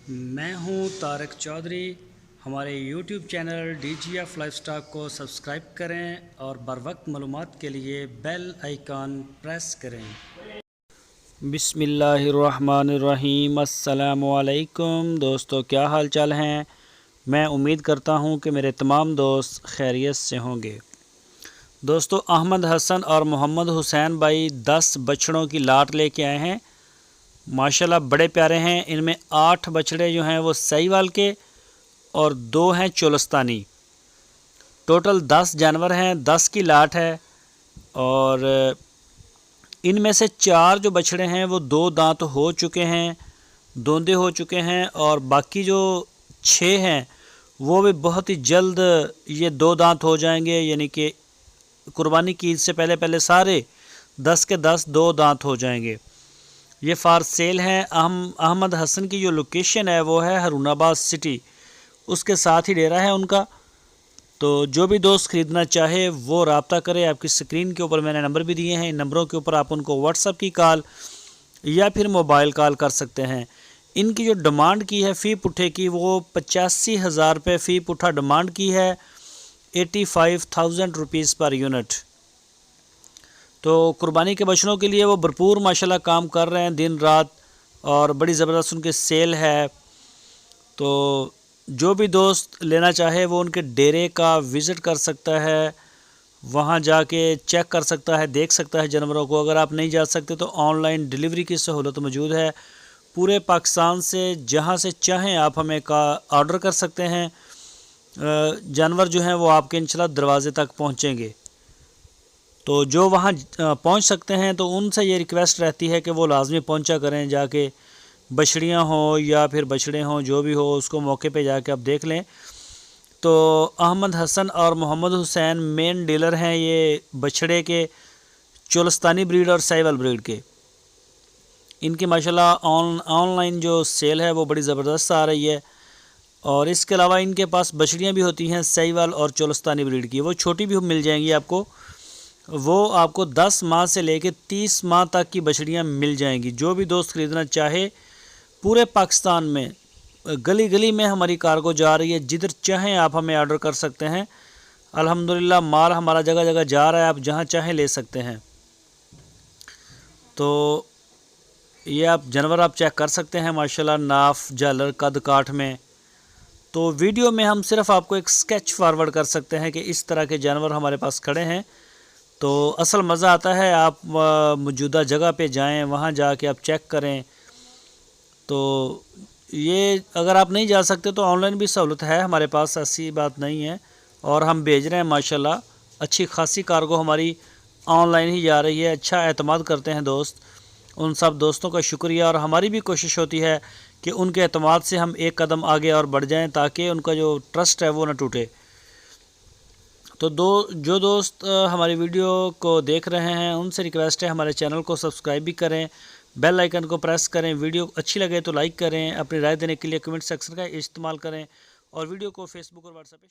میں ہوں طارق چودھری۔ ہمارے YouTube channel D G F life stock کو سبسکرائب کریں اور بر وقت معلومات کے لیے بیل آئیکن پریس کریں۔ بسم اللہ الرحمن الرحیم۔ السلام علیکم دوستو، کیا حال چال ہیں؟ میں امید کرتا ہوں کہ میرے تمام دوست خیریت سے ہوں گے۔ دوستو، احمد حسن اور محمد حسین بھائی 10 بچڑوں کی لاٹ لے کے آئے ہیں۔ ماشاءاللہ بڑے پیارے ہیں۔ ان میں 8 بچڑے جو ہیں وہ سہیوال کے اور 2 ہیں چولستانی۔ ٹوٹل 10 جانور ہیں، 10 کی لاٹ ہے، اور ان میں سے 4 جو بچڑے ہیں وہ 2 دانت ہو چکے ہیں، دوندے ہو چکے ہیں، اور باقی جو 6 ہیں وہ بھی بہت ہی جلد یہ 2 دانت ہو جائیں گے، یعنی کہ قربانی کی عید سے پہلے سارے 10 کے 10 2 دانت ہو جائیں گے۔ یہ فار سیل ہیں۔ احمد حسن کی جو لوکیشن ہے وہ ہے ہارون آباد سٹی، اس کے ساتھ ہی ڈیرا ہے ان کا۔ تو جو بھی دوست خریدنا چاہے وہ رابطہ کرے۔ آپ کی سکرین کے اوپر میں نے نمبر بھی دیے ہیں، ان نمبروں کے اوپر آپ ان کو واٹس ایپ کی کال یا پھر موبائل کال کر سکتے ہیں۔ ان کی جو ڈیمانڈ کی ہے فی پٹھے کی، وہ 85,000 روپے فی پٹھا ڈیمانڈ کی ہے، 85,000 روپیز پر یونٹ۔ تو قربانی کے بچڑوں کے لیے وہ بھرپور ماشاءاللہ کام کر رہے ہیں دن رات، اور بڑی زبردست ان کے سیل ہے۔ تو جو بھی دوست لینا چاہے وہ ان کے ڈیرے کا وزٹ کر سکتا ہے، وہاں جا کے چیک کر سکتا ہے، دیکھ سکتا ہے جانوروں کو۔ اگر آپ نہیں جا سکتے تو آن لائن ڈیلیوری کی سہولت موجود ہے۔ پورے پاکستان سے جہاں سے چاہیں آپ ہمیں آرڈر کر سکتے ہیں۔ جانور جو ہیں وہ آپ کے انشاءاللہ دروازے تک پہنچیں گے۔ تو جو وہاں پہنچ سکتے ہیں تو ان سے یہ ریکویسٹ رہتی ہے کہ وہ لازمی پہنچا کریں، جا کے بچڑیاں ہوں یا پھر بچڑے ہوں، جو بھی ہو اس کو موقع پہ جا کے آپ دیکھ لیں۔ تو احمد حسن اور محمد حسین مین ڈیلر ہیں یہ بچڑے کے، چولستانی بریڈ اور سہیوال بریڈ کے۔ ان کی ماشاءاللہ آن لائن جو سیل ہے وہ بڑی زبردست آ رہی ہے، اور اس کے علاوہ ان کے پاس بچڑیاں بھی ہوتی ہیں سہیوال اور چولستانی بریڈ کی، وہ چھوٹی بھی مل جائیں گی آپ کو۔ وہ آپ کو 10 ماہ سے لے کے 30 ماہ تک کی بچڑیاں مل جائیں گی۔ جو بھی دوست خریدنا چاہے پورے پاکستان میں گلی گلی میں ہماری کارگو جا رہی ہے، جدھر چاہیں آپ ہمیں آرڈر کر سکتے ہیں۔ الحمدللہ مال ہمارا جگہ جگہ جا رہا ہے، آپ جہاں چاہیں لے سکتے ہیں۔ تو یہ آپ جانور آپ چیک کر سکتے ہیں ماشاءاللہ ناف جالر قد کاٹھ میں۔ تو ویڈیو میں ہم صرف آپ کو ایک سکیچ فارورڈ کر سکتے ہیں کہ اس طرح کے جانور ہمارے پاس کھڑے ہیں۔ تو اصل مزہ آتا ہے آپ موجودہ جگہ پہ جائیں، وہاں جا کے آپ چیک کریں۔ تو یہ اگر آپ نہیں جا سکتے تو آن لائن بھی سہولت ہے ہمارے پاس، ایسی بات نہیں ہے، اور ہم بھیج رہے ہیں ماشاءاللہ۔ اچھی خاصی کارگو ہماری آن لائن ہی جا رہی ہے، اچھا اعتماد کرتے ہیں دوست۔ ان سب دوستوں کا شکریہ، اور ہماری بھی کوشش ہوتی ہے کہ ان کے اعتماد سے ہم ایک قدم آگے اور بڑھ جائیں، تاکہ ان کا جو ٹرسٹ ہے وہ نہ ٹوٹے۔ تو جو دوست ہماری ویڈیو کو دیکھ رہے ہیں ان سے ریکویسٹ ہے ہمارے چینل کو سبسکرائب بھی کریں، بیل آئیکن کو پریس کریں، ویڈیو اچھی لگے تو لائک کریں، اپنی رائے دینے کے لیے کمنٹ سیکشن کا استعمال کریں، اور ویڈیو کو فیس بک اور واٹس ایپ پہ